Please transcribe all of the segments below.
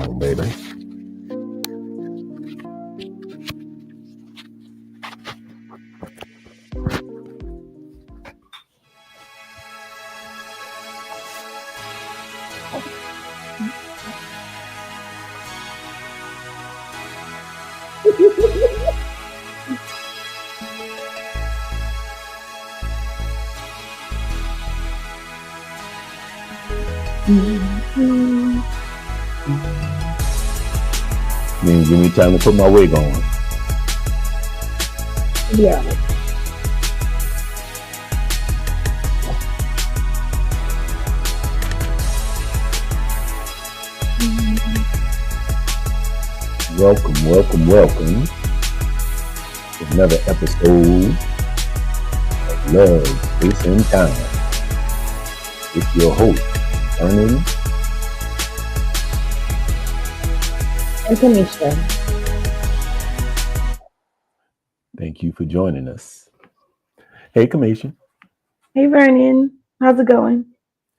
microphone, baby. Then give me time to put my wig on. Yeah. Welcome to another episode of Love, Space, and Time with your host, Vernon and Kamisha. Thank you for joining us. Hey, Kamisha. Hey, Vernon. How's it going?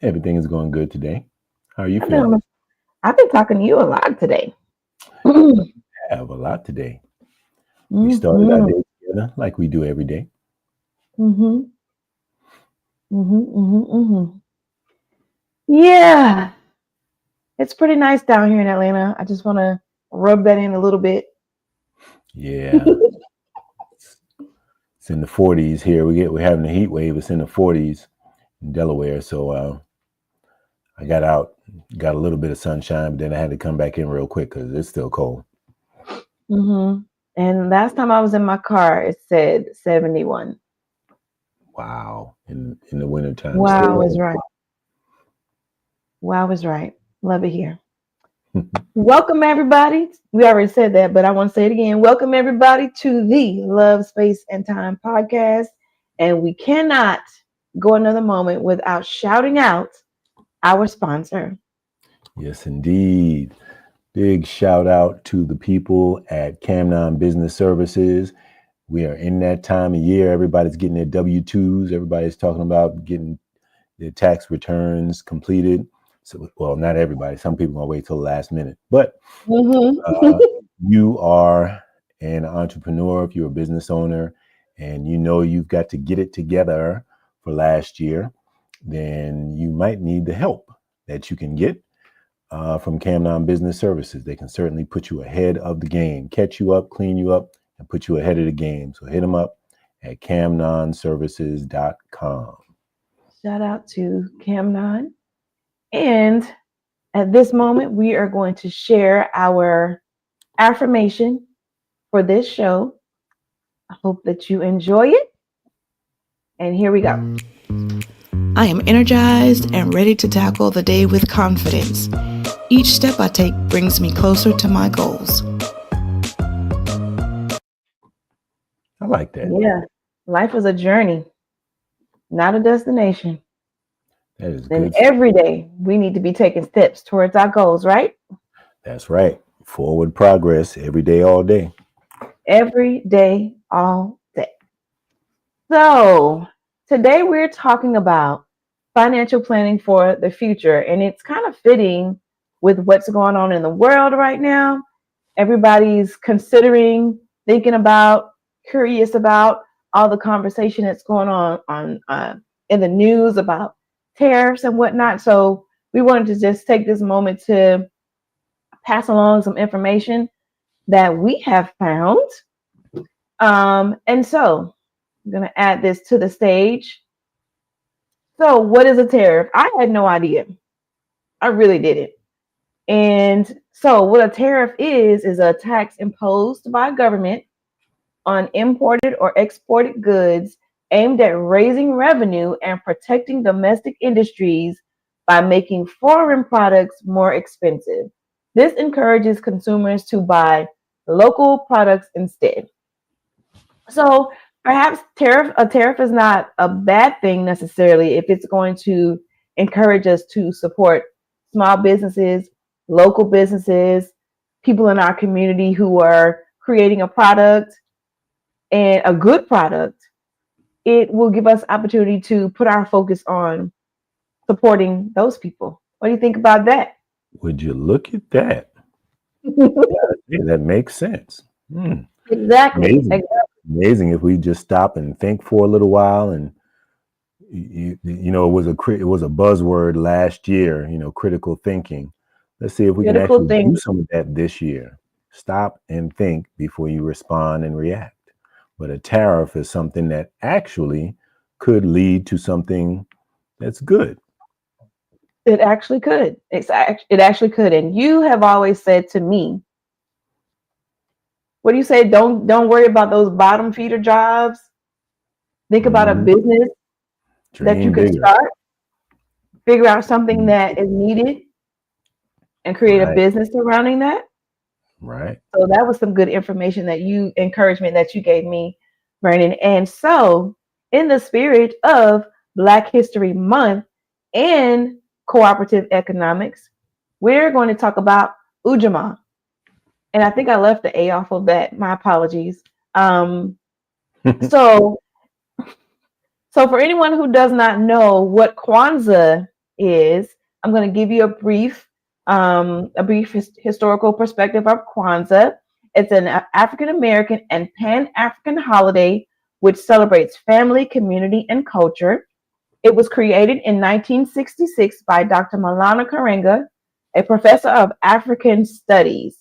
Everything is going good today. How are you feeling? I've been talking to you a lot today. I have a lot today. We started our day together like we do every day. Yeah. It's pretty nice down here in Atlanta. I just want to rub that in a little bit. Yeah. It's in the 40s here. We're having a heat wave. It's in the 40s in Delaware. So I got out, got a little bit of sunshine, but then I had to come back in real quick because it's still cold. And last time I was in my car, it said 71. Wow. In the wintertime. Wow is right. Wow is right. Love it here. Welcome, everybody. We already said that, but I want to say it again. Welcome, everybody, to the Love, Space, and Time podcast. And we cannot go another moment without shouting out our sponsor. Yes, indeed. Big shout out to the people at Camnon Business Services. We are in that time of year. Everybody's getting their W-2s. Everybody's talking about getting their tax returns completed. So, well, not everybody. Some people gonna wait till the last minute. But you are an entrepreneur, if you're a business owner, and you know you've got to get it together for last year, then you might need the help that you can get from Camnon Business Services. They can certainly put you ahead of the game, catch you up, clean you up, and put you ahead of the game. So hit them up at CamnonServices.com. Shout out to Camnon. And at this moment, we are going to share our affirmation for this show. I hope that you enjoy it. And here we go. I am energized and ready to tackle the day with confidence. Each step I take brings me closer to my goals. I like that. Yeah. Life is a journey, not a destination. That is then good. Every day we need to be taking steps towards our goals, right? That's right. Forward progress every day, all day. Every day, all day. So today we're talking about financial planning for the future, and it's kind of fitting with what's going on in the world right now. Everybody's considering, thinking about, curious about all the conversation that's going on in the news about tariffs and whatnot. So we wanted to just take this moment to pass along some information that we have found. And so I'm going to add this to the stage. So what is a tariff? I had no idea. I really didn't. And so what a tariff is a tax imposed by government on imported or exported goods aimed at raising revenue and protecting domestic industries by making foreign products more expensive. This encourages consumers to buy local products instead. So perhaps a tariff is not a bad thing necessarily if it's going to encourage us to support small businesses, local businesses, people in our community who are creating a product and a good product. It will give us opportunity to put our focus on supporting those people. What do you think about that? Would you look at that? Yeah, that makes sense. Hmm. Exactly. Amazing. Amazing if we just stop and think for a little while. And it was it was a buzzword last year, critical thinking. Let's see if we can Critical actually do thing. some of that this year. Stop and think before you respond and react. But a tariff is something that actually could lead to something that's good. It actually could. It actually could. And you have always said to me, what do you say? Don't worry about those bottom feeder jobs. Think about a Hmm. business that you Dream could bigger. start, figure out something Mhm. that is needed, and create a Right, business surrounding that. right. So that was some good information encouragement that you gave me, Brandon. And so, in the spirit of Black History Month and cooperative economics, we're going to talk about Ujamaa. And I think I left the A off of that. My apologies. Um, so, so for anyone who does not know what Kwanzaa is, I'm going to give you a brief historical perspective of Kwanzaa. It's an African American and Pan African holiday which celebrates family, community, and culture. It was created in 1966 by Dr. Malana Karenga, a professor of African Studies.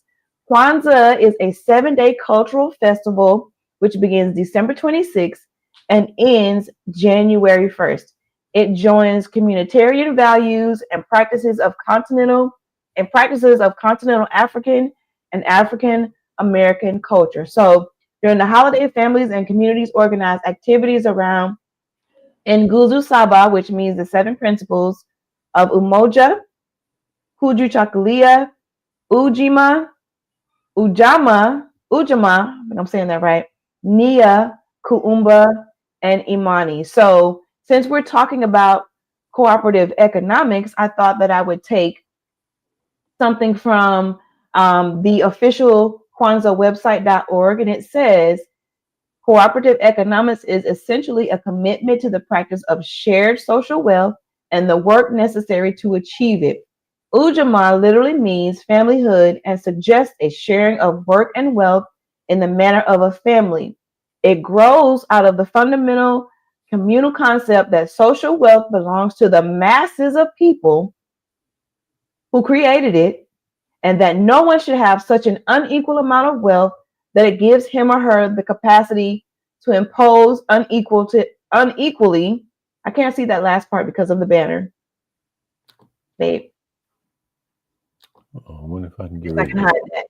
Kwanzaa is a 7-day cultural festival which begins December 26th and ends January 1st. It joins communitarian values and practices of continental African and African American culture. So during the holiday, families and communities organize activities around Nguzo Saba, which means the seven principles of Umoja, Huju Chakalia, Ujima, Ujama, I think I'm saying that right, Nia, Kuumba, and Imani. So since we're talking about cooperative economics, I thought that I would take something from the official Kwanzaa website.org, and it says cooperative economics is essentially a commitment to the practice of shared social wealth and the work necessary to achieve it. Ujamaa literally means familyhood and suggests a sharing of work and wealth in the manner of a family. It grows out of the fundamental communal concept that social wealth belongs to the masses of people who created it, and that no one should have such an unequal amount of wealth that it gives him or her the capacity to impose unequally. I can't see that last part because of the banner. Babe, I wonder if I can get I rid can of hide that.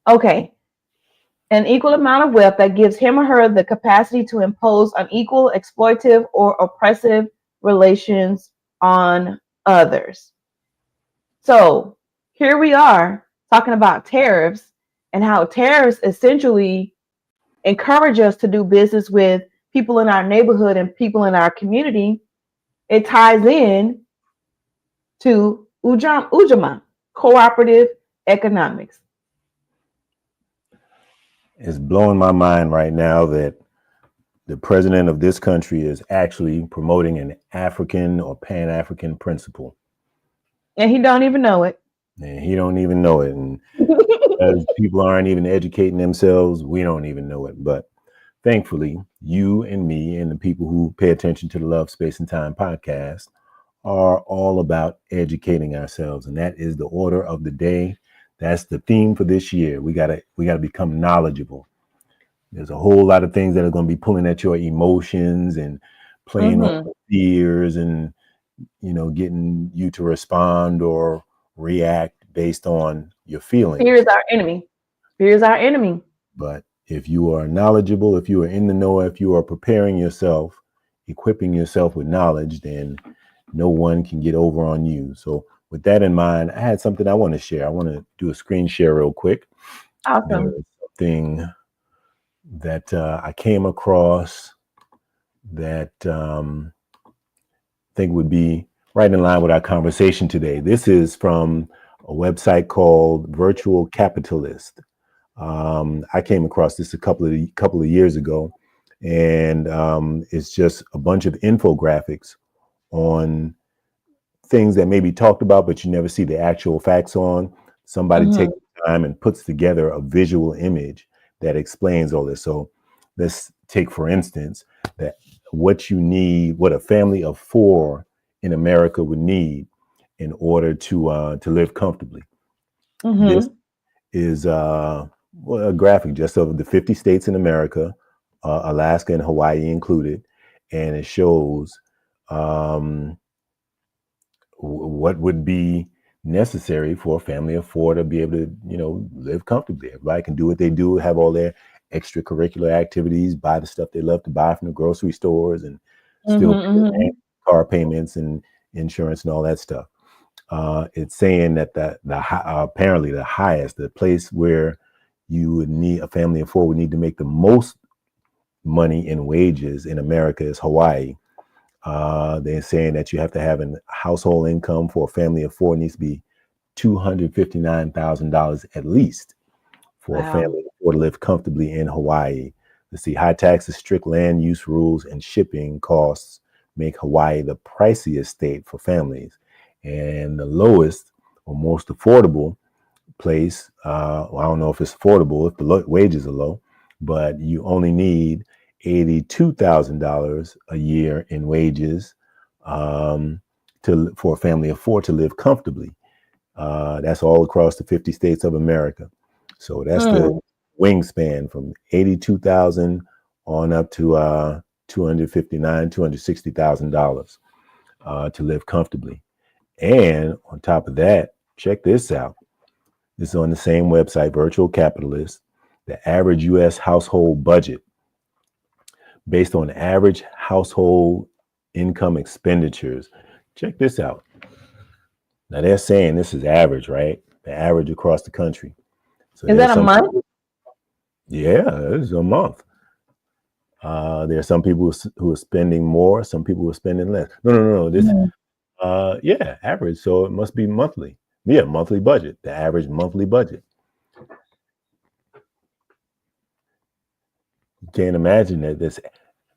Okay. An equal amount of wealth that gives him or her the capacity to impose unequal, exploitative, or oppressive relations on others. So here we are talking about tariffs and how tariffs essentially encourage us to do business with people in our neighborhood and people in our community. It ties in to Ujamaa, cooperative economics. It's blowing my mind right now that the president of this country is actually promoting an African or Pan-African principle, And he don't even know it. and he don't even know it. And as people aren't even educating themselves, we don't even know it. But thankfully, you and me and the people who pay attention to the Love, Space, and Time podcast are all about educating ourselves, and that is the order of the day. That's the theme for this year. We gotta become knowledgeable. There's a whole lot of things that are going to be pulling at your emotions and playing on Mm-hmm. your fears, and getting you to respond or react based on your Fear feelings. is our enemy. Fear is our enemy. But if you are knowledgeable, if you are in the know, if you are preparing yourself, equipping yourself with knowledge, then no one can get over on you. So with that in mind, I had something I want to share. I want to do a screen share real quick. There Awesome. is something that I came across that I think would be right in line with our conversation today. This is from a website called Virtual Capitalist. I came across this a couple of years ago, and it's just a bunch of infographics on things that may be talked about, but you never see the actual facts on. Somebody Mhm. takes time and puts together a visual image that explains all this. So let's take, for instance, that what you need, what a family of 4 in America would need in order to live comfortably. This Mhm. is well, a graphic just of the 50 states in America, Alaska and Hawaii included, and it shows um, what would be necessary for a family of 4 to be able to, live comfortably. Everybody can do what they do, have all their extracurricular activities, buy the stuff they love to buy from the grocery stores, and Mhm. still pay rent, Mhm. car payments and insurance and all that stuff. It's saying that apparently the highest, the place where you would need a family of 4 would need to make the most money in wages in America is Hawaii. They're saying that you have to have a household income for a family of 4 needs to be $259,000 at least for a Wow. family of 4 to live comfortably in Hawaii. Let's see, high taxes, strict land use rules, and shipping costs make Hawaii the priciest state for families. And the lowest or most affordable place, well, I don't know if it's affordable if the wages are low, but you only need $82,000 a year in wages um, for a family of 4 to live comfortably. That's all across the 50 states of America. So that's the Mm. wingspan from 82,000 on up to 259, $260,000 to live comfortably. And on top of that, check this out. This is on the same website, Virtual Capitalist. The average U.S. household budget based on average household income expenditures. Check this out. Now they're saying this is average, right? The average across the country. So Is that there's a some, month? yeah, it's a month. There are some people who are spending more, some people who are spending less. No. This, Mhm. yeah, average. So it must be monthly. Yeah, monthly budget, the average monthly budget. You can't imagine that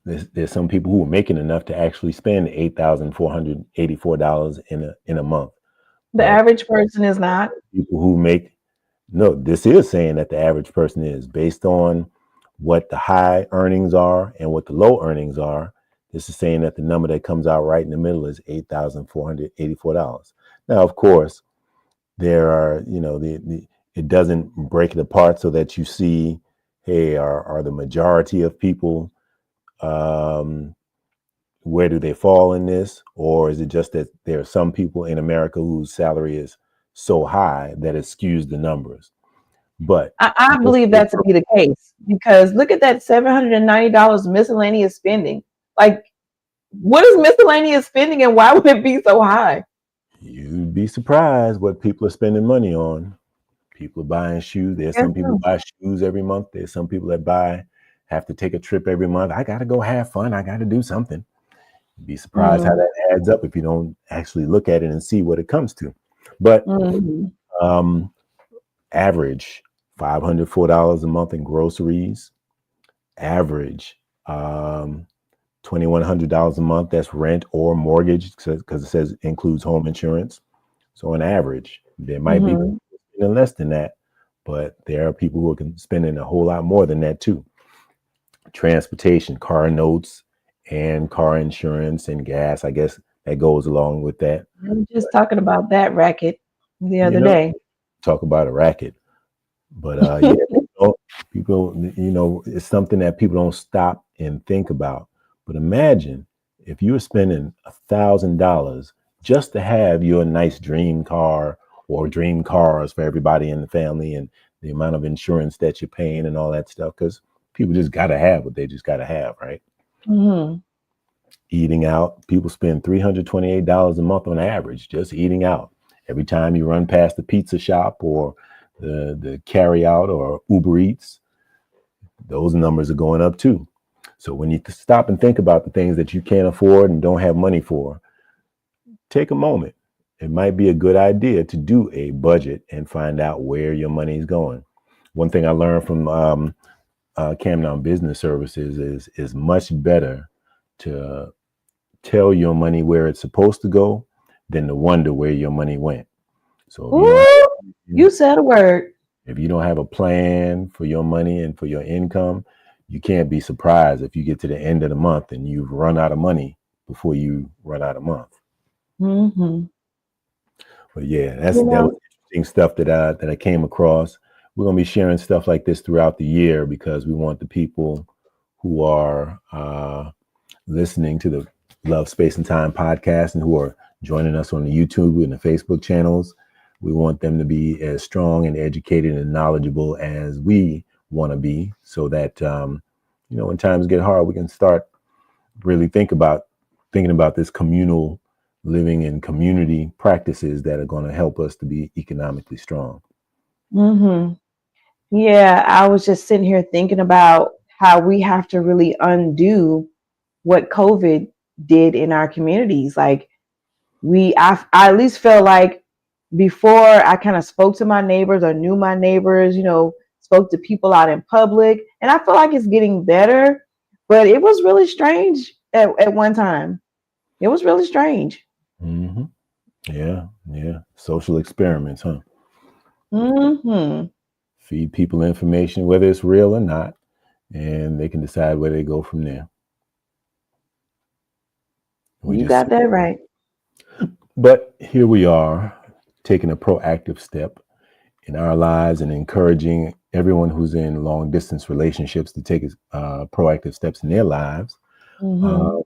there's some people who are making enough to actually spend $8,484 in a month. The But average person is not. people who make no, this is saying that the average person is based on what the high earnings are and what the low earnings are. This is saying that the number that comes out right in the middle is $8,484. Now, of course, there are, it doesn't break it apart so that you see, hey, are the majority of people, um, where do they fall in this? Or is it just that there are some people in America whose salary is so high that it skews the numbers? But I just believe that to be the case because look at that $790 miscellaneous spending. Like, what is miscellaneous spending and why would it be so high? you'd be surprised what people are spending money on. People are buying shoes. There's Yes, some people sir. who buy shoes every month. There's some people that have to take a trip every month. I got to go have fun. I got to do something. You'd be surprised how Mm. that adds up if you don't actually look at it and see what it comes to. But Mhm. um, average $504 a month in groceries. Average $2,100 a month. That's rent or mortgage because it says includes home insurance. So on average, there might be Mhm. spending less than that, but there are people who are spending a whole lot more than that too. Transportation, car notes, and car insurance and gas. I guess that goes along with that. We were just talking about that racket the You other know, day. talk about a racket. But yeah, it's something that people don't stop and think about. But imagine if you were spending $1,000 just to have your nice dream car or dream cars for everybody in the family, and the amount of insurance that you're paying and all that stuff, because people just got to have what they just got to have, right? Mhm. Eating out, people spend $328 a month on average just eating out. Every time you run past the pizza shop or the carry out or Uber Eats, those numbers are going up too. So when you stop and think about the things that you can't afford and don't have money for, take a moment. It might be a good idea to do a budget and find out where your money is going. One thing I learned from Camden Business Services is much better to tell your money where it's supposed to go than to wonder where your money went. So Ooh, you said a word. if you don't have a plan for your money and for your income, you can't be surprised if you get to the end of the month and you've run out of money before you run out of month. Mm-hmm. But yeah, that was interesting stuff that I came across. We're gonna be sharing stuff like this throughout the year because we want the people who are listening to the Love Space and Time podcast and who are joining us on the YouTube and the Facebook channels. We want them to be as strong and educated and knowledgeable as we want to be, so that when times get hard, we can start really thinking about this communal living and community practices that are going to help us to be economically strong. Mm-hmm. Yeah, I was just sitting here thinking about how we have to really undo what COVID did in our communities. Like I at least felt like before I kind of spoke to my neighbors or knew my neighbors, spoke to people out in public, and I feel like it's getting better, but it was really strange at one time. It was really strange. Mm-hmm. Yeah. Social experiments, huh? Mm-hmm. Feed people information, whether it's real or not, and they can decide where they go from there. You got that right. But here we are, taking a proactive step in our lives and encouraging everyone who's in long distance relationships to take proactive steps in their lives. Mm-hmm.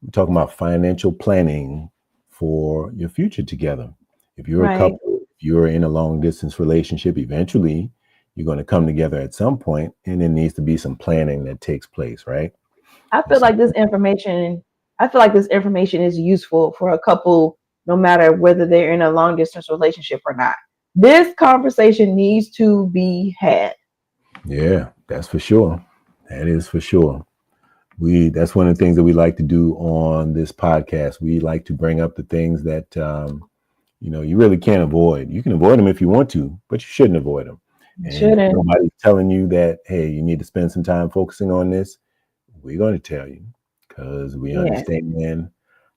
We're talking about financial planning for your future together. If you're a couple, if you're in a long distance relationship, eventually you're going to come together at some point, and there needs to be some planning that takes place, right? I feel like this information is useful for a couple, no matter whether they're in a long distance relationship or not. This conversation needs to be had. Yeah, that's for sure. That is for sure. That's one of the things that we like to do on this podcast. We like to bring up the things that you really can't avoid. You can avoid them if you want to, but you shouldn't avoid them. And nobody's telling you that, hey, you need to spend some time focusing on this. We're going to tell you because we understand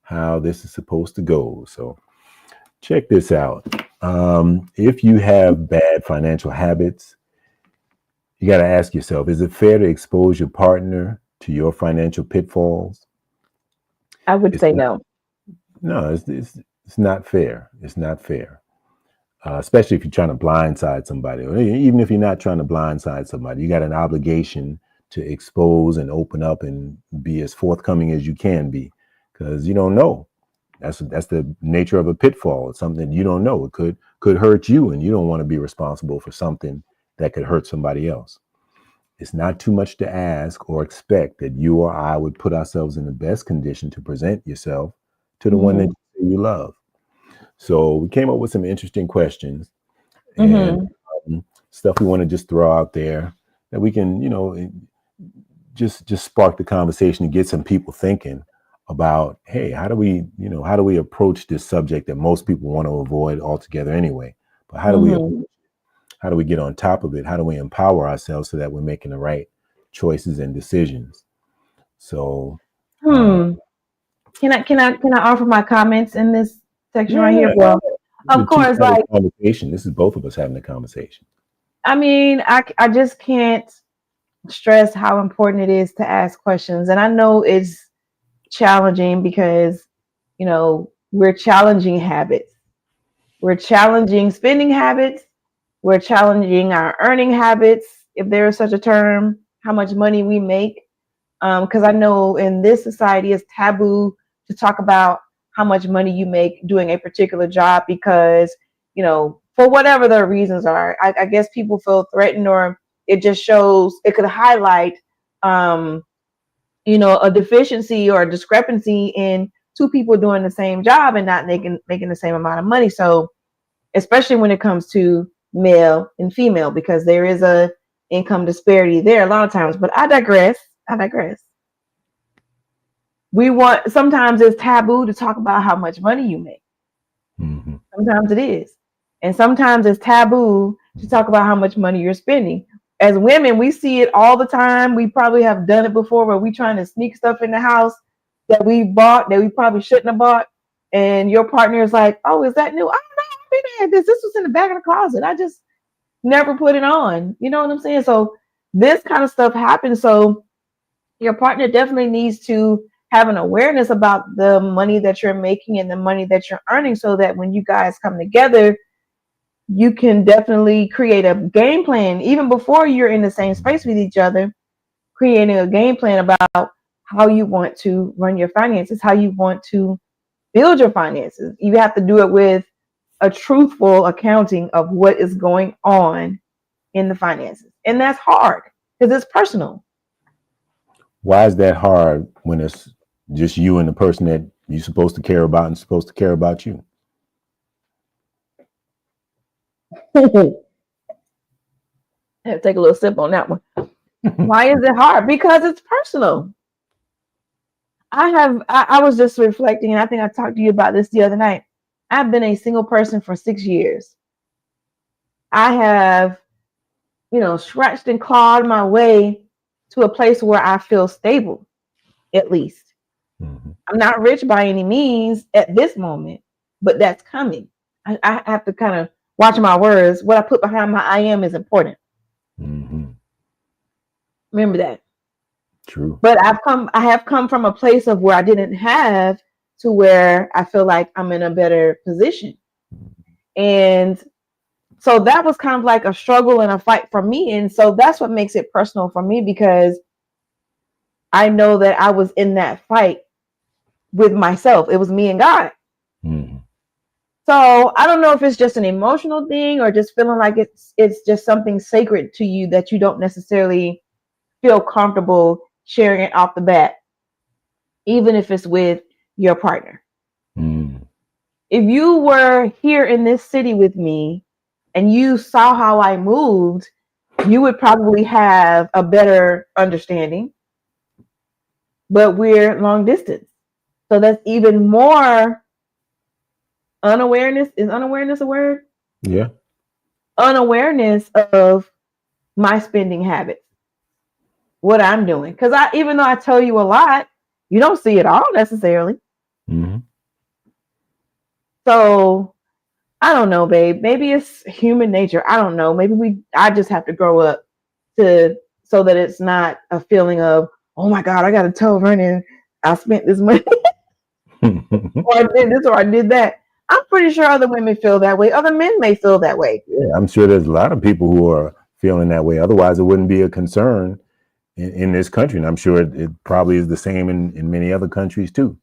how this is supposed to go. So check this out. If you have bad financial habits, you got to ask yourself, is it fair to expose your partner to your financial pitfalls? I would say no. No, it's not fair. It's not fair. Especially if you're trying to blindside somebody, or even if you're not trying to blindside somebody, you got an obligation to expose and open up and be as forthcoming as you can be, because you don't know. That's the nature of a pitfall. It's something you don't know. It could hurt you, and you don't want to be responsible for something that could hurt somebody else. It's not too much to ask or expect that you or I would put ourselves in the best condition to present yourself to the one that you love. So we came up with some interesting questions and stuff we want to just throw out there that we can, just spark the conversation and get some people thinking about, hey, how do we approach this subject that most people want to avoid altogether anyway? But how do we get on top of it? How do we empower ourselves so that we're making the right choices and decisions? So, can I offer my comments in this section right here? Well, of course, like conversation. This is both of us having a conversation. I mean, I just can't stress how important it is to ask questions, and I know it's challenging because we're challenging habits, we're challenging spending habits, we're challenging our earning habits, if there is such a term, how much money we make, because I know in this society it's taboo to talk about how much money you make doing a particular job because, for whatever the reasons are, I guess people feel threatened, or it just shows, it could highlight, a deficiency or a discrepancy in two people doing the same job and not making the same amount of money. So especially when it comes to male and female, because there is a income disparity there a lot of times, but I digress. Sometimes it's taboo to talk about how much money you make. Mm-hmm. Sometimes it is. And sometimes it's taboo to talk about how much money you're spending. As women, we see it all the time. We probably have done it before where we're trying to sneak stuff in the house that we bought that we probably shouldn't have bought. and your partner is like, "Oh, is that new? I don't know. I've been had this. This was in the back of the closet. I just never put it on." You know what I'm saying? So this kind of stuff happens. So your partner definitely needs to have an awareness about the money that you're making and the money that you're earning, so that when you guys come together, you can definitely create a game plan even before you're in the same space with each other, creating a game plan about how you want to run your finances, how you want to build your finances. You have to do it with a truthful accounting of what is going on in the finances. And that's hard because it's personal. Why is that hard when it's just you and the person that you're supposed to care about and supposed to care about you? I have to take a little sip on that one. Why is it hard? Because it's personal. I was just reflecting, and I think I talked to you about this the other night. I've been a single person for 6 years. I have, scratched and clawed my way to a place where I feel stable, at least. Mm-hmm. I'm not rich by any means at this moment, but that's coming. I have to kind of watch my words. What I put behind my I am is important. Mm-hmm. Remember that. True. But I have come from a place of where I didn't have to where I feel like I'm in a better position. And so that was kind of like a struggle and a fight for me. And so that's what makes it personal for me, because I know that I was in that fight with myself. It was me and God. Mm-hmm. So I don't know if it's just an emotional thing or just feeling like it's just something sacred to you that you don't necessarily feel comfortable sharing it off the bat, even if it's with your partner. Mm-hmm. If you were here in this city with me and you saw how I moved, you would probably have a better understanding. But we're long distance. So that's even more unawareness. Is unawareness a word? Yeah. Unawareness of my spending habits, what I'm doing. Because even though I tell you a lot, you don't see it all necessarily. Mm-hmm. So I don't know, babe. Maybe it's human nature. I don't know. Maybe I just have to grow up so that it's not a feeling of, oh my God, I got to tell Vernon I spent this money or I did this or I did that. I'm pretty sure other women feel that way. Other men may feel that way. Yeah, I'm sure there's a lot of people who are feeling that way. Otherwise, it wouldn't be a concern in this country. And I'm sure it probably is the same in many other countries too.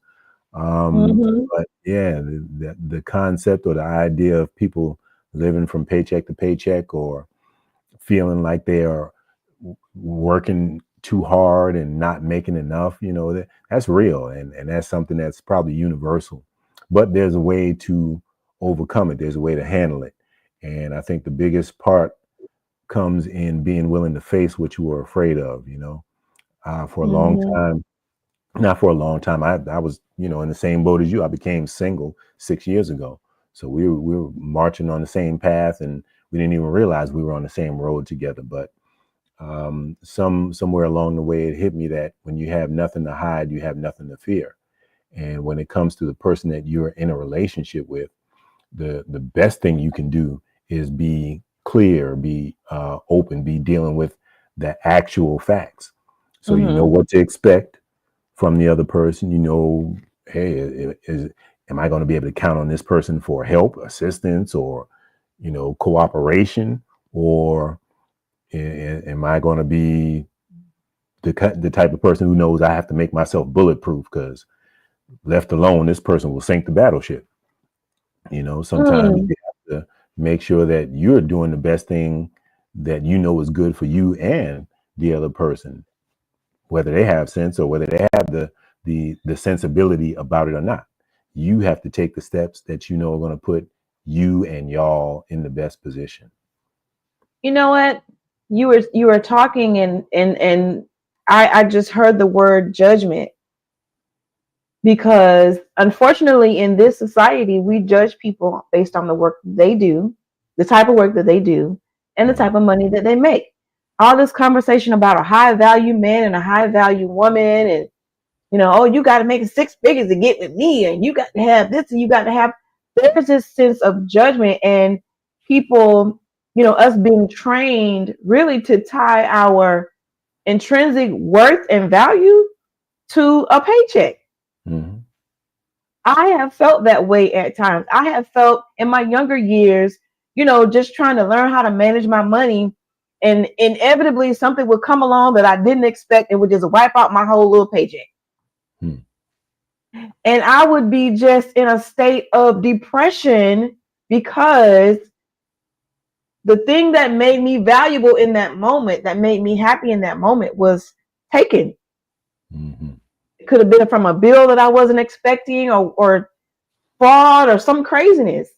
But yeah, the concept or the idea of people living from paycheck to paycheck or feeling like they are working too hard and not making enough, that's real. And that's something that's probably universal. But there's a way to overcome it. There's a way to handle it. And I think the biggest part comes in being willing to face what you were afraid of, for a long time. Not for a long time. I was, in the same boat as you. I became single 6 years ago. So we were marching on the same path, and we didn't even realize we were on the same road together. But somewhere along the way, it hit me that when you have nothing to hide, you have nothing to fear. And when it comes to the person that you're in a relationship with, the best thing you can do is be clear, be open, be dealing with the actual facts. So you know what to expect from the other person. Hey, am I going to be able to count on this person for help, assistance, or, cooperation? Or am I going to be the type of person who knows I have to make myself bulletproof, because left alone, this person will sink the battleship. Sometimes you have to make sure that you're doing the best thing that is good for you and the other person, whether they have sense or whether they have the sensibility about it or not. You have to take the steps that are going to put you and y'all in the best position. You know what? You were talking and I just heard the word judgment, because unfortunately in this society we judge people based on the work they do, the type of work that they do, and the type of money that they make. All this conversation about a high value man and a high value woman, and Oh, you got to make 6 figures to get with me, and you got to have this, and you got to have. There's this sense of judgment, and people, us being trained really to tie our intrinsic worth and value to a paycheck. Mm-hmm. I have felt that way at times. I have felt in my younger years, just trying to learn how to manage my money. And inevitably something would come along that I didn't expect and would just wipe out my whole little paycheck. And I would be just in a state of depression because the thing that made me valuable in that moment, that made me happy in that moment, was taken. Mm-hmm. It could have been from a bill that I wasn't expecting, or fraud or some craziness.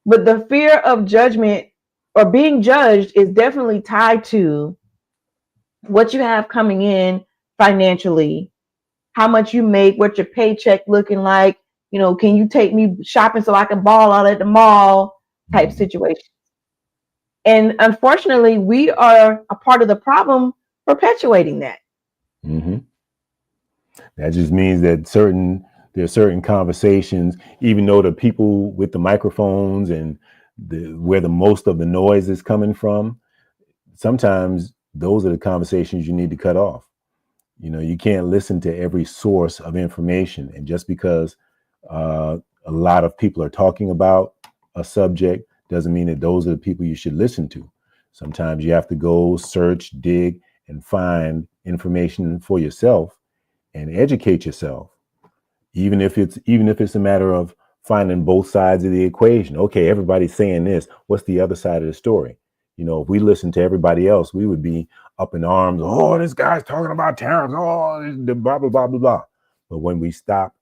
But the fear of judgment or being judged is definitely tied to what you have coming in financially, how much you make, what your paycheck looking like. Can you take me shopping so I can ball out at the mall type situation? And unfortunately, we are a part of the problem perpetuating that. Mm-hmm. That just means that there are certain conversations, even though the people with the microphones and where the most of the noise is coming from, sometimes those are the conversations you need to cut off. You can't listen to every source of information. And just because a lot of people are talking about a subject doesn't mean that those are the people you should listen to. Sometimes you have to go search, dig, and find information for yourself and educate yourself. Even if it's a matter of finding both sides of the equation. Okay, everybody's saying this. What's the other side of the story? If we listen to everybody else, we would be up in arms. Oh, this guy's talking about tariffs. Oh, the blah, blah, blah, blah, blah. But when we stop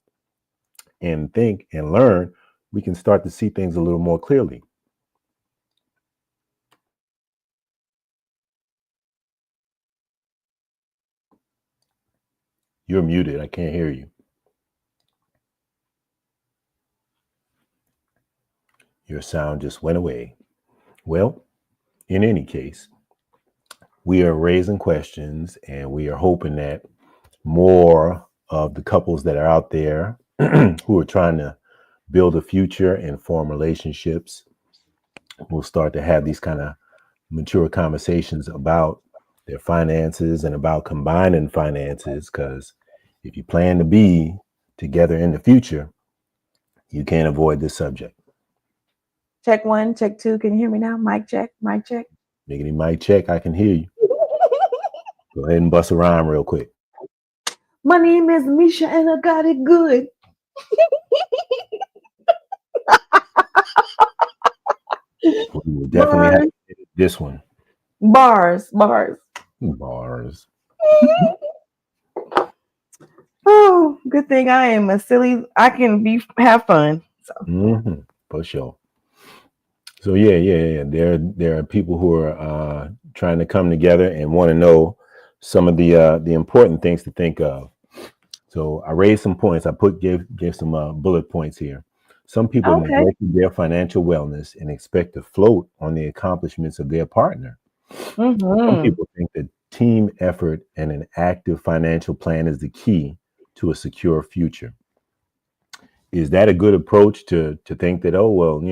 and think and learn, we can start to see things a little more clearly. You're muted. I can't hear you. Your sound just went away. Well, in any case, we are raising questions, and we are hoping that more of the couples that are out there who are trying to build a future and form relationships will start to have these kind of mature conversations about their finances and about combining finances. Because if you plan to be together in the future, you can't avoid this subject. Check 1, check 2. Can you hear me now? Mic check, mic check. Miggity mic check. I can hear you. Go ahead and bust a rhyme real quick. My name is Misha and I got it good. We will definitely have to edit this one. Bars. Oh, good thing I am a silly. I can have fun. So. For sure. So yeah. There are people who are trying to come together and want to know some of the important things to think of. So I raised some points. I gave some bullet points here. Some people neglect their financial wellness and expect to float on the accomplishments of their partner. Some people think that team effort and an active financial plan is the key to a secure future. Is that a good approach to think that, oh, well, I'm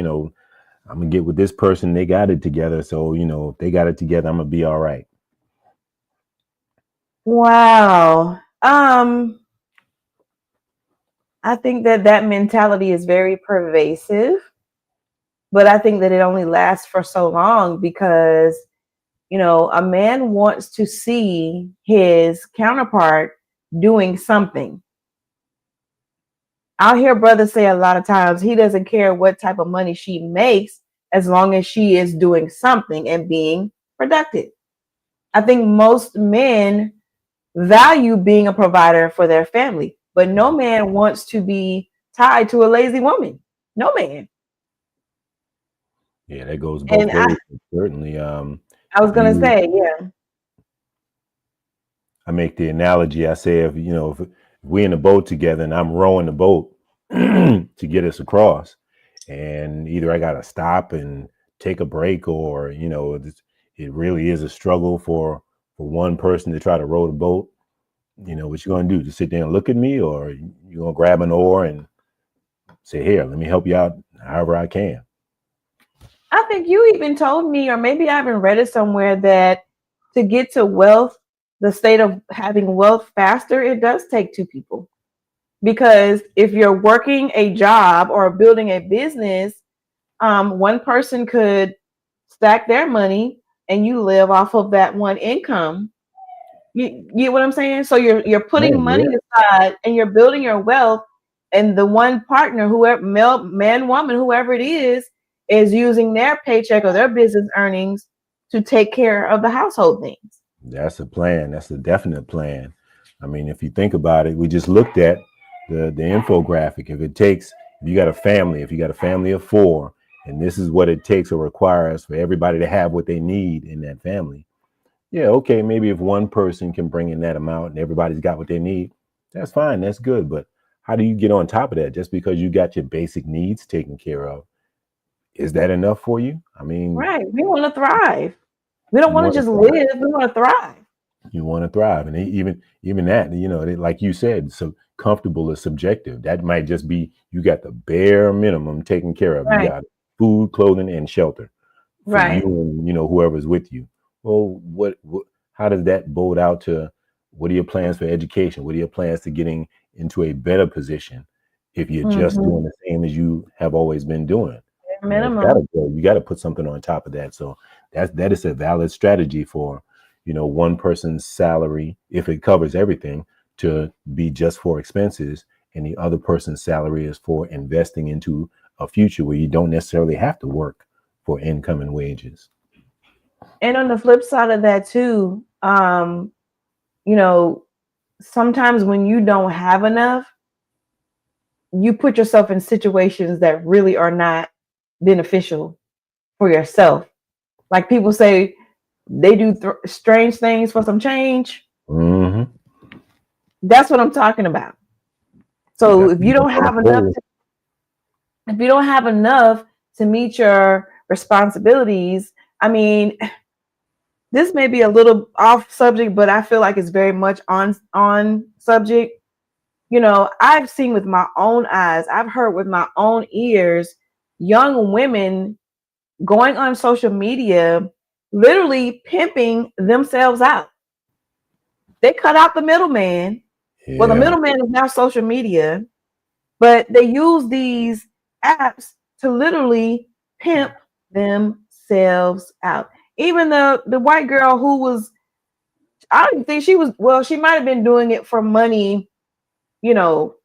going to get with this person, they got it together. So, if they got it together, I'm going to be all right. Wow. I think that mentality is very pervasive, but I think that it only lasts for so long because, a man wants to see his counterpart doing something. I'll hear brothers say a lot of times he doesn't care what type of money she makes as long as she is doing something and being productive. I think most men value being a provider for their family, but no man wants to be tied to a lazy woman. No man. Yeah, that goes both ways. Certainly. I was going to say, yeah. I make the analogy. I say, if we're in a boat together and I'm rowing the boat to get us across, and either I got to stop and take a break, or, it really is a struggle for one person to try to row the boat, what you gonna do? Just sit there and look at me, or you gonna grab an oar and say, "Here, let me help you out however I can." I think you even told me, or maybe I even read it somewhere, that to get to wealth, the state of having wealth faster, it does take two people. Because if you're working a job or building a business, one person could stack their money and you live off of that one income. You get what I'm saying? So you're putting Man, money yeah, aside and you're building your wealth, and the one partner, whoever, male, man, woman, whoever it is using their paycheck or their business earnings to take care of the household things. that's a plan. That's a definite plan. I mean, if you think about it, we just looked at the infographic. If you got a family, if you got a family of 4, and this is what it takes or requires for everybody to have what they need in that family. Yeah, okay, maybe if one person can bring in that amount and everybody's got what they need, that's fine, that's good. But how do you get on top of that? Just because you got your basic needs taken care of, is that enough for you? I mean, Right. We want to thrive. We don't you want want to to just thrive. live. We want to thrive. You want to thrive, and even that, like you said, so comfortable is subjective. That might just be you got the bare minimum taken care of. You Right. got food, clothing, and shelter for you Right. and whoever's with you. Well, what how does that bode out to what are your plans for education? What are your plans to getting into a better position if you're just Mm-hmm. doing the same as you have always been doing? You Minimum. gotta go. You gotta put something on top of that. So that is a valid strategy for one person's salary, if it covers everything, to be just for expenses, and the other person's salary is for investing into a future where you don't necessarily have to work for income and wages. And on the flip side of that too, you know, sometimes when you don't have enough, you put yourself in situations that really are not beneficial for yourself. Like people say, they do strange things for some change. Hmm. That's what I'm talking about. You So got to if you be don't have enough, accountable. if you don't have enough to meet your responsibilities, I mean, this may be a little off subject, but I feel like it's very much on subject. I've seen with my own eyes, I've heard with my own ears, young women going on social media, literally pimping themselves out. They cut out the middleman. Well, the Yeah. middleman is now social media, but they use these apps to literally pimp themselves out. Even the white girl who was, I don't think she was, well, she might have been doing it for money. you know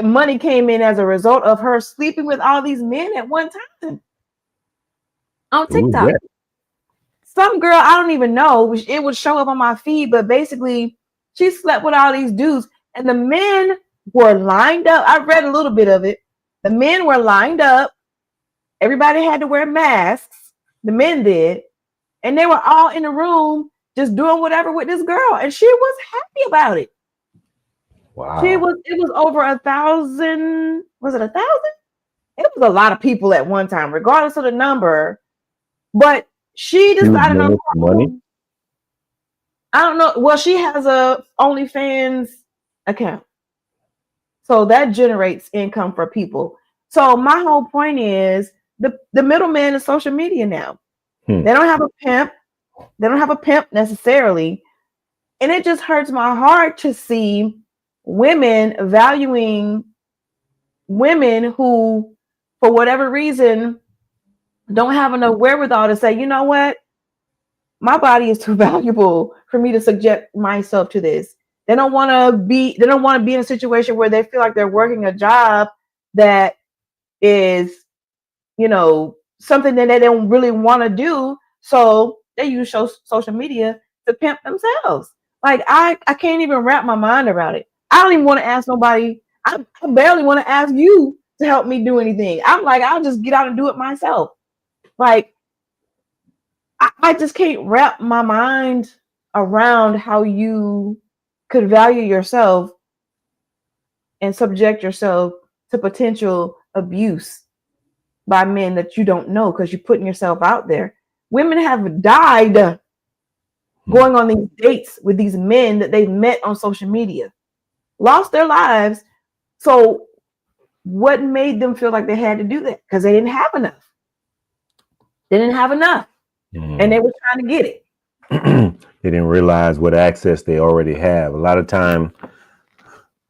Money came in as a result of her sleeping with all these men at one time on Who's TikTok. that? Some girl, I don't even know, it would show up on my feed, but basically she slept with all these dudes, and the men were lined up. I read a little bit of it. The men were lined up. Everybody had to wear masks. The men did, and they were all in the room just doing whatever with this girl, and she was happy about it. Wow. It was over 1,000. Was it 1,000? It was a lot of people at one time, regardless of the number. But she She was decided on doing it for her money. own. I don't know. Well, she has a OnlyFans account, so that generates income for people. So my whole point is the middleman is social media now. Hmm. They don't have a pimp. They don't have a pimp necessarily, and it just hurts my heart to see women valuing women who, for whatever reason, don't have enough wherewithal to say, you know what, my body is too valuable for me to subject myself to this. They don't want to be in a situation where they feel like they're working a job that is, something that they don't really want to do. So they use social media to pimp themselves. Like I can't even wrap my mind around it. I don't even want to ask nobody. I barely want to ask you to help me do anything. I'm like, I'll just get out and do it myself. Like I just can't wrap my mind around how you could value yourself and subject yourself to potential abuse by men that you don't know because you're putting yourself out there. Women have died going on these dates with these men that they've met on social media, lost their lives. So what made them feel like they had to do that? Because they didn't have enough. They didn't have enough. And they were trying to get it. They didn't realize what access they already have. A lot of time,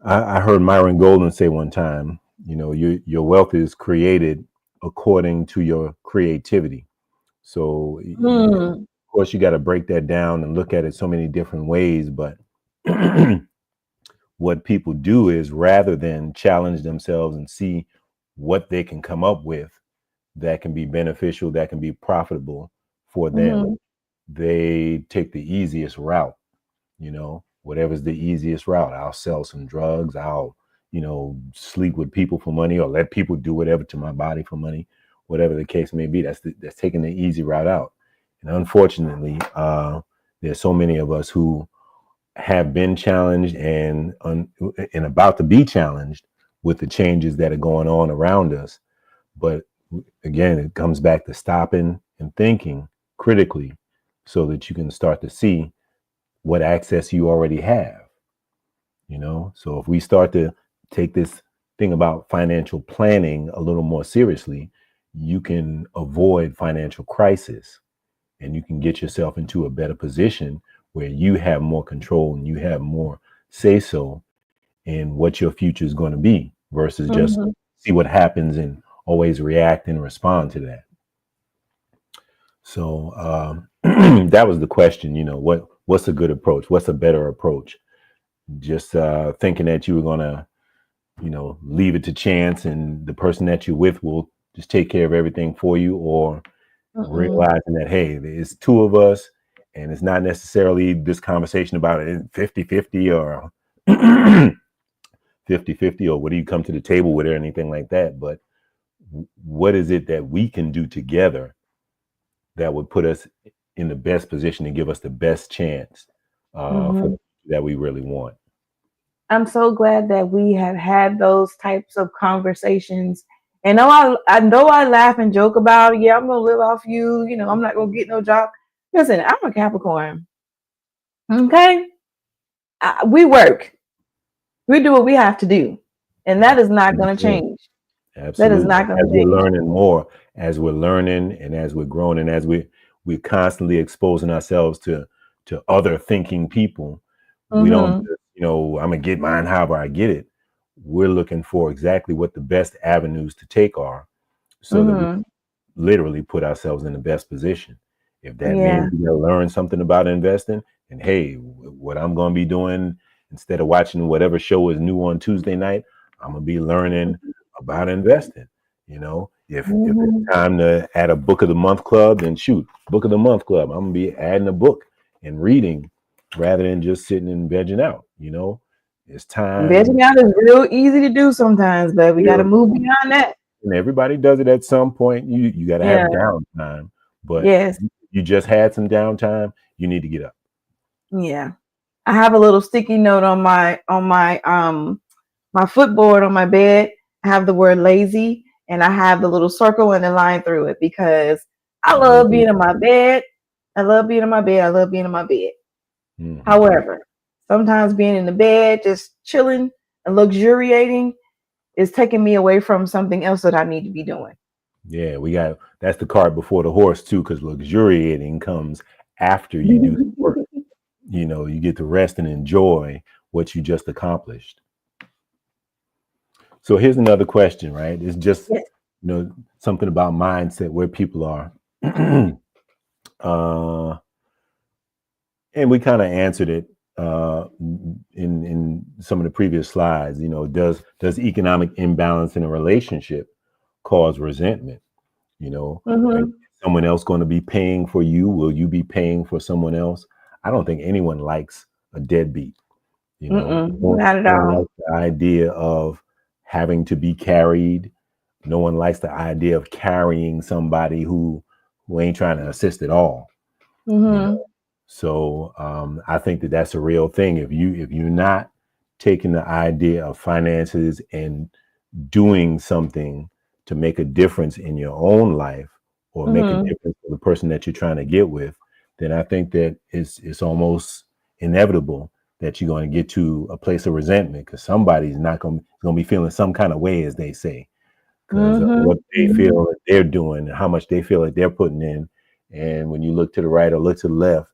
I heard Myron Golden say one time, you know, your wealth is created according to your creativity. So, of course, you got to break that down and look at it so many different ways. But what people do is, rather than challenge themselves and see what they can come up with that can be beneficial, that can be profitable for them, they take the easiest route. You know, whatever's the easiest route. I'll sell some drugs. I'll, you know, sleep with people for money, or let people do whatever to my body for money, whatever the case may be. That's taking the easy route out. And unfortunately, there's so many of us who have been challenged and about to be challenged with the changes that are going on around us. But again, it comes back to stopping and thinking critically so that you can start to see what access you already have. You know, so if we start to take this thing about financial planning a little more seriously, you can avoid financial crisis, and you can get yourself into a better position where you have more control and you have more say so in what your future is going to be, versus just see what happens and always react and respond to that. So that was the question, you know, what's a good approach? What's a better approach? Just thinking that you were going to, you know, leave it to chance and the person that you're with will just take care of everything for you, or realizing that, hey, there's two of us and it's not necessarily this conversation about it 50-50 or 50-50 or what do you come to the table with or anything like that. But what is it that we can do together that would put us in the best position and give us the best chance that we really want? I'm so glad that we have had those types of conversations. And I know I laugh and joke about, yeah, I'm gonna live off you, you know, I'm not gonna get no job. Listen, I'm a Capricorn. Okay, we work, we do what we have to do, and that is not going to change. Absolutely. That is not going to change. We're learning more, as we're learning, and as we're growing, and as we're constantly exposing ourselves to other thinking people. We don't, you know, I'm gonna get mine however I get it. We're looking for exactly what the best avenues to take are, so that we literally put ourselves in the best position. If that means we're gonna learn something about investing, and hey, what I'm gonna be doing instead of watching whatever show is new on Tuesday night, I'm gonna be learning about investing. You know, if it's time to add a book of the month club, then shoot, book of the month club. I'm gonna be adding a book and reading rather than just sitting and vegging out. You know, it's time. Vegging out is real easy to do sometimes, but we got to move beyond that. And everybody does it at some point. You got to have downtime, but you just had some downtime. You need to get up. Yeah, I have a little sticky note on my my footboard on my bed. I have the word lazy, and I have the little circle and the line through it because I love being in my bed. I love being in my bed. I love being in my bed. However, sometimes being in the bed, just chilling and luxuriating, is taking me away from something else that I need to be doing. Yeah, that's the cart before the horse too, because luxuriating comes after you do the work. You know, you get to rest and enjoy what you just accomplished. So here's another question, right? It's just, you know, something about mindset, where people are. And we kind of answered it in some of the previous slides. You know, does economic imbalance in a relationship cause resentment? You know, is someone else going to be paying for you? Will you be paying for someone else? I don't think anyone likes a deadbeat. You know, not at all. Likes the idea of having to be carried. No one likes the idea of carrying somebody who ain't trying to assist at all. You know? So I think that's a real thing. If you're not taking the idea of finances and doing something to make a difference in your own life, or make a difference for the person that you're trying to get with, then I think that it's almost inevitable that you're going to get to a place of resentment because somebody's not going to be feeling some kind of way, as they say, because of Mm-hmm. what they feel that they're doing and how much they feel like they're putting in. And when you look to the right or look to the left,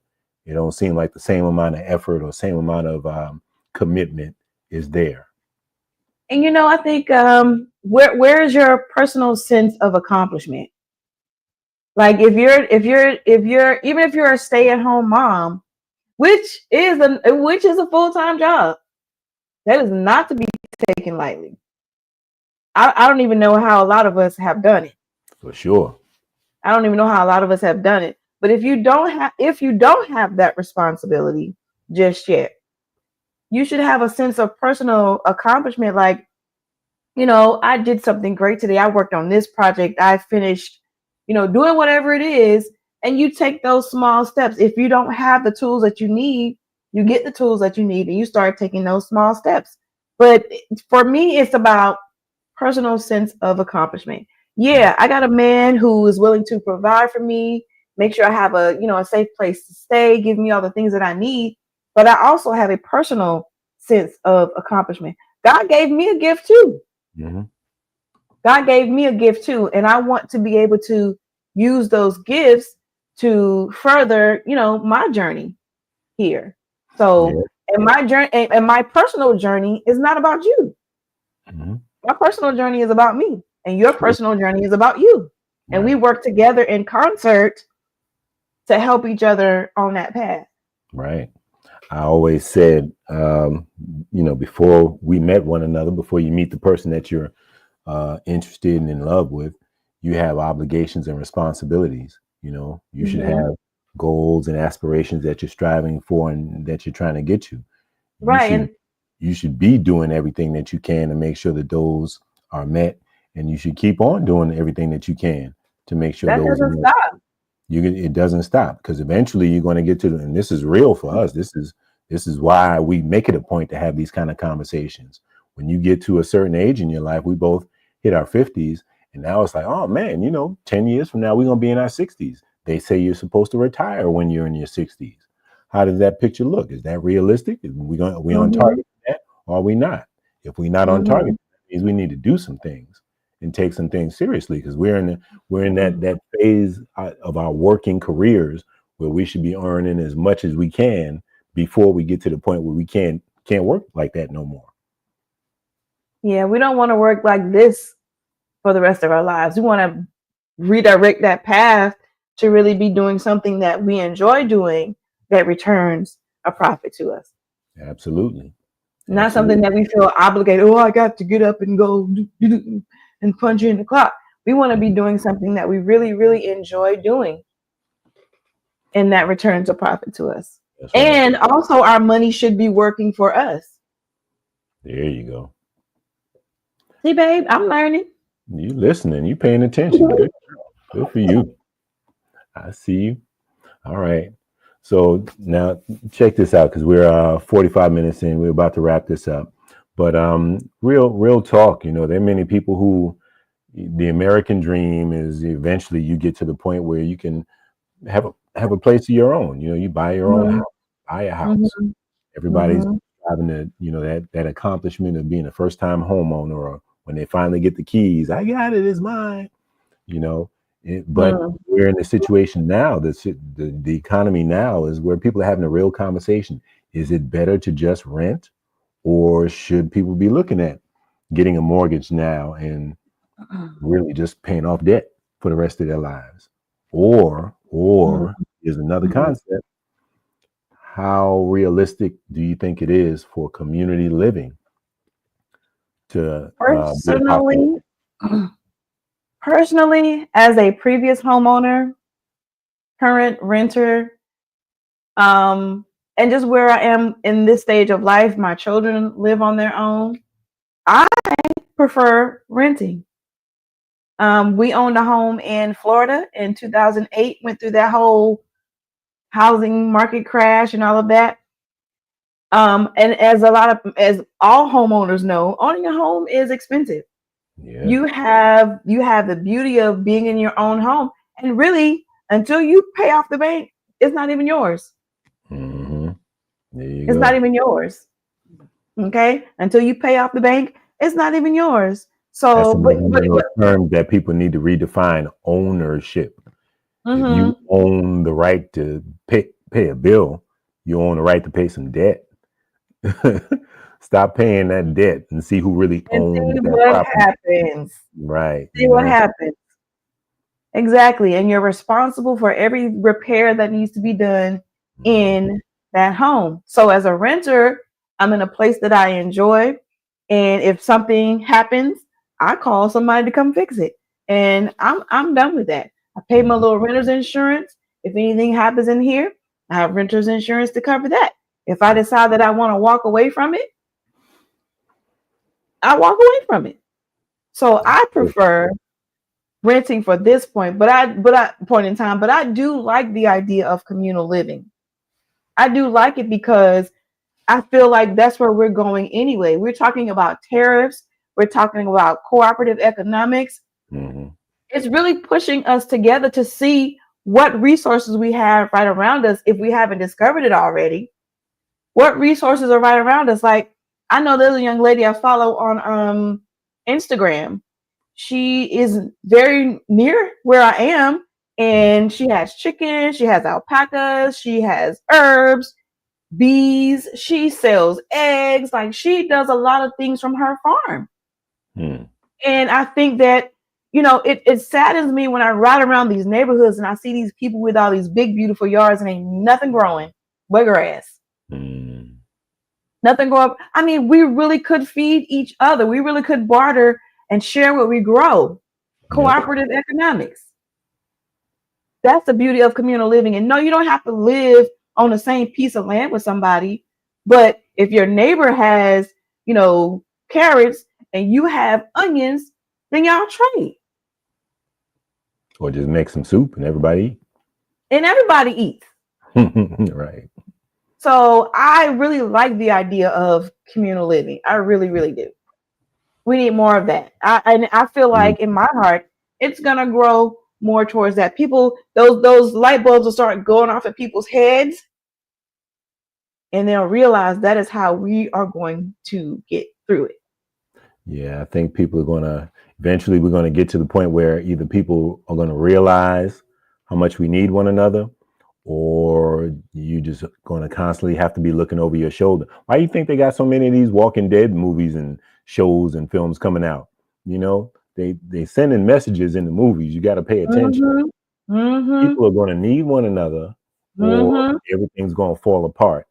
it don't seem like the same amount of effort or same amount of commitment is there. And I think where is your personal sense of accomplishment? Like if you're even if you're a stay-at-home mom, which is a full-time job, that is not to be taken lightly. I don't even know how a lot of us have done it. For sure. I don't even know how a lot of us have done it. But if you don't have that responsibility just yet, you should have a sense of personal accomplishment. Like, I did something great today. I worked on this project. I finished, doing whatever it is. And you take those small steps. If you don't have the tools that you need, you get the tools that you need and you start taking those small steps. But for me, it's about personal sense of accomplishment. Yeah, I got a man who is willing to provide for me, make sure I have a safe place to stay, give me all the things that I need. But I also have a personal sense of accomplishment. God gave me a gift too. Mm-hmm. God gave me a gift too. And I want to be able to use those gifts to further, my journey here. So, Yeah. and my journey and my personal journey is not about you. Mm-hmm. My personal journey is about me, and your personal journey is about you. And we Right. work together in concert to help each other on that path. Right. I always said, before we met one another, before you meet the person that you're interested and in love with, you have obligations and responsibilities. You should have goals and aspirations that you're striving for and that you're trying to get to. Right. You should be doing everything that you can to make sure that those are met, and you should keep on doing everything that you can to make sure That those are doesn't met. stop. It doesn't stop because eventually you're going to get to and this is real for us. This is why we make it a point to have these kind of conversations. When you get to a certain age in your life, we both hit our 50s, and now it's like, oh man, 10 years from now we're going to be in our 60s. They say you're supposed to retire when you're in your 60s. How does that picture look? Is that realistic? Are we on target for that, or are we not? If we're not on target, that means we need to do some things and take some things seriously because we're in that phase of our working careers where we should be earning as much as we can before we get to the point where we can't work like that no more. Yeah, we don't want to work like this for the rest of our lives. We want to redirect that path to really be doing something that we enjoy doing that returns a profit to us. Absolutely. Not something that we feel obligated. Oh, I got to get up and go and punch in the clock. We want to be doing something that we really, really enjoy doing, and that returns a profit to us. That's right. And also, our money should be working for us. There you go. See, babe, I'm learning. You listening? You paying attention? Good for you. I see you. All right. So now check this out because we're 45 minutes in. We're about to wrap this up. But real talk. There are many people who the American dream is eventually you get to the point where you can have a place of your own. You buy your own house, buy a house. Everybody's having that accomplishment of being a first time homeowner, or when they finally get the keys, I got it, it's mine. But we're in a situation now the economy now is where people are having a real conversation. Is it better to just rent, or should people be looking at getting a mortgage now and really just paying off debt for the rest of their lives? Or is another concept. How realistic do you think it is for community living to Personally, as a previous homeowner, current renter, and just where I am in this stage of life, my children live on their own. I prefer renting. We owned a home in Florida in 2008, went through that whole housing market crash and all of that. And as all homeowners know, owning a home is expensive. Yeah. You have the beauty of being in your own home, and really until you pay off the bank, it's not even yours. Mm-hmm. There you It's go. not even yours. Okay, until you pay off the bank, it's not even yours. That's So, another one of those terms that people need to redefine: ownership. If you own the right to pay a bill, you own the right to pay some debt. Stop paying that debt and see who really and owns see that what property. happens. Right. See what happens. Exactly. And you're responsible for every repair that needs to be done in that home. So as a renter, I'm in a place that I enjoy. And if something happens, I call somebody to come fix it. And I'm done with that. I pay my little renter's insurance. If anything happens in here, I have renter's insurance to cover that. If I decide that I want to walk away from it, I walk away from it. So I prefer renting for this point, but I point in time, but I do like the idea of communal living. I do like it because I feel like that's where we're going anyway. We're talking about tariffs, we're talking about cooperative economics. Mm-hmm. It's really pushing us together to see what resources we have right around us if we haven't discovered it already. What resources are right around us? Like, I know there's a young lady I follow on Instagram. She is very near where I am, and she has chickens, she has alpacas, she has herbs, bees, she sells eggs. Like, she does a lot of things from her farm. And I think that, it saddens me when I ride around these neighborhoods and I see these people with all these big, beautiful yards and ain't nothing growing but grass. Nothing growing. I mean, we really could feed each other. We really could barter and share what we grow. Cooperative economics. That's the beauty of communal living. And no, you don't have to live on the same piece of land with somebody. But if your neighbor has, carrots and you have onions, then y'all trade. Or just make some soup and everybody eat. And everybody eats. Right. So I really like the idea of communal living. I really, really do. We need more of that. I feel like in my heart, it's gonna grow more towards that. People, those light bulbs will start going off at people's heads, and they'll realize that is how we are going to get through it. Yeah, I think people are gonna eventually we're gonna get to the point where either people are gonna realize how much we need one another, or you just gonna constantly have to be looking over your shoulder. Why do you think they got so many of these Walking Dead movies and shows and films coming out? They sending messages in the movies. You got to pay attention. People are going to need one another, or everything's going to fall apart.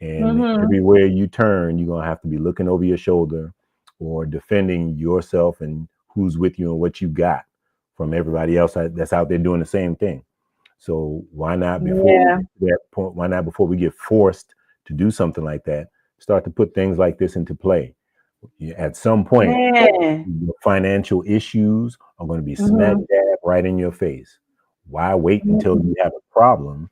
And everywhere you turn, you're going to have to be looking over your shoulder or defending yourself and who's with you and what you got from everybody else that's out there doing the same thing. So why not before that point? Why not before we get forced to do something like that? Start to put things like this into play. At some point, your financial issues are going to be smack dab right in your face. Why wait until you have a problem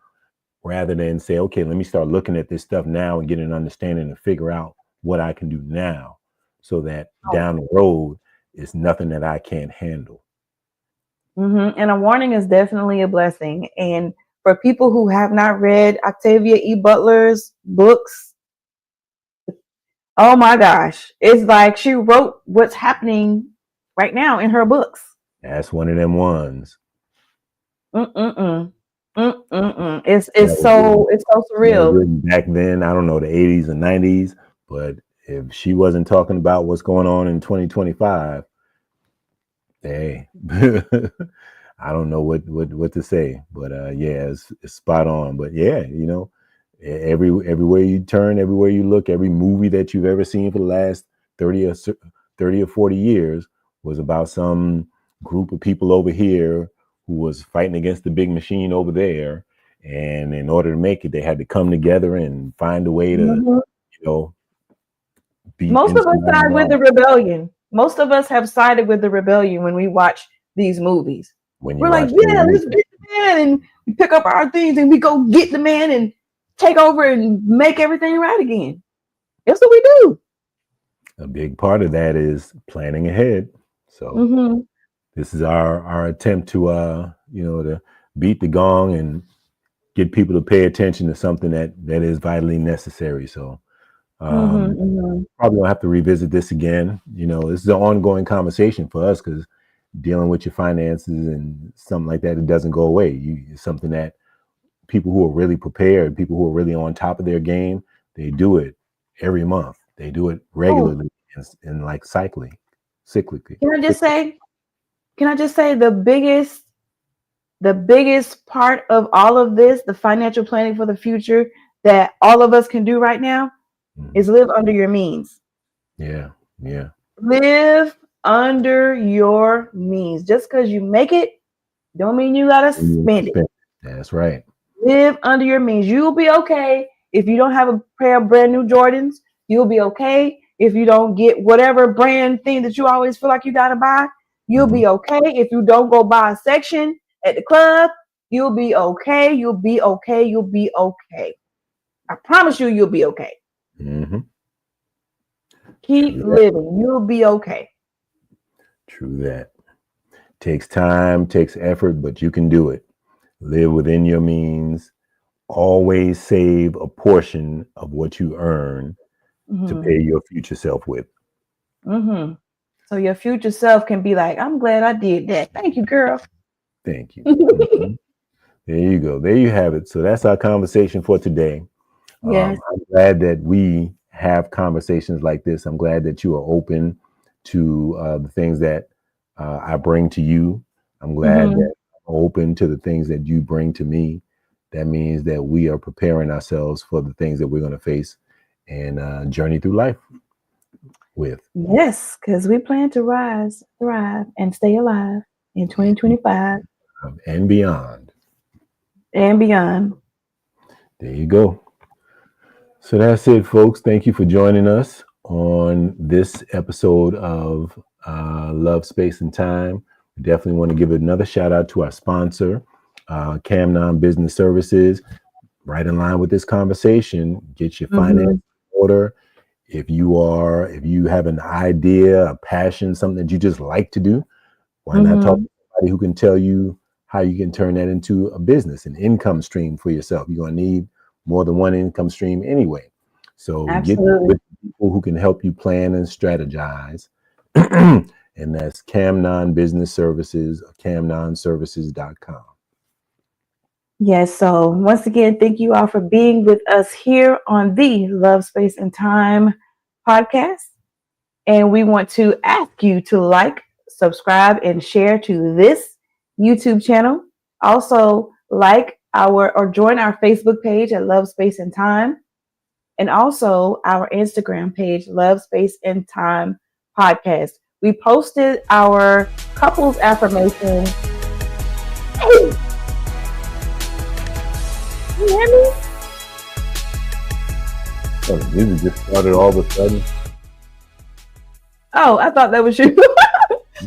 rather than say, okay, let me start looking at this stuff now and get an understanding and figure out what I can do now so that down the road it's nothing that I can't handle. And a warning is definitely a blessing. And for people who have not read Octavia E. Butler's books, oh my gosh, it's like she wrote what's happening right now in her books. That's one of them ones. It's so surreal. Back then, I don't know, the 80s and 90s, but if she wasn't talking about what's going on in 2025, hey, I don't know what to say, but yeah, it's spot on. But yeah, everywhere you turn, everywhere you look, every movie that you've ever seen for the last 30 or 40 years was about some group of people over here who was fighting against the big machine over there. And in order to make it, they had to come together and find a way to, beat. Most of us side with the rebellion. Most of us have sided with the rebellion when we watch these movies. We're like, yeah, let's get the man, and we pick up our things and we go get the man and take over and make everything right again. That's what we do. A big part of that is planning ahead. So this is our attempt to to beat the gong and get people to pay attention to something that is vitally necessary. So probably don't have to revisit this again. This is an ongoing conversation for us because dealing with your finances and something like that, it doesn't go away. It's something that people who are really prepared, people who are really on top of their game, they do it every month. They do it regularly and like cyclically. Can I just say the biggest part of all of this, the financial planning for the future that all of us can do right now is live under your means. Yeah. Live under your means. Just because you make it, don't mean you gotta spend it. That's right. Live under your means. You'll be okay if you don't have a pair of brand new Jordans. You'll be okay if you don't get whatever brand thing that you always feel like you gotta buy. You'll be okay if you don't go buy a section at the club. You'll be okay. You'll be okay. You'll be okay. I promise you'll be okay. Keep living. You'll be okay. True that. Takes time, takes effort, but you can do it. Live within your means. Always save a portion of what you earn to pay your future self with. So your future self can be like, I'm glad I did that. Thank you, girl. Thank you. There you go. There you have it. So that's our conversation for today. Yes. I'm glad that we have conversations like this. I'm glad that you are open to the things that I bring to you. I'm glad that I'm open to the things that you bring to me. That means that we are preparing ourselves for the things that we're going to face and journey through life with. Yes, because we plan to rise, thrive, and stay alive in 2025 and beyond. And beyond. There you go. So that's it, folks. Thank you for joining us on this episode of Love, Space, and Time. We definitely want to give another shout out to our sponsor, Camnon Business Services. Right in line with this conversation, get your finances in order. If you have an idea, a passion, something that you just like to do, why not talk to somebody who can tell you how you can turn that into a business, an income stream for yourself. You're going to need more than one income stream anyway. So get with people who can help you plan and strategize. And that's Camnon Business Services, CamnonServices.com. Yes. So once again, thank you all for being with us here on the Love, Space, and Time podcast. And we want to ask you to like, subscribe, and share to this YouTube channel. Also join our Facebook page at Love, Space, and Time. And also our Instagram page, Love, Space, and Time podcast. We posted our couples affirmation. Hey! You hear me? Oh, this just started all of a sudden. Oh, I thought that was you.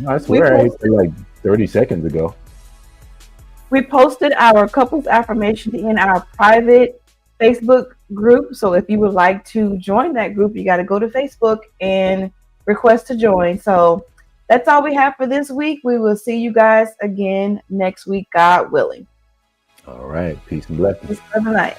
I swear I hit it like 30 seconds ago. We posted our couples affirmation in our private Facebook group. So if you would like to join that group, you got to go to Facebook and request to join. So that's all we have for this week. We will see you guys again next week, God willing. All right. Peace and blessings. Good night.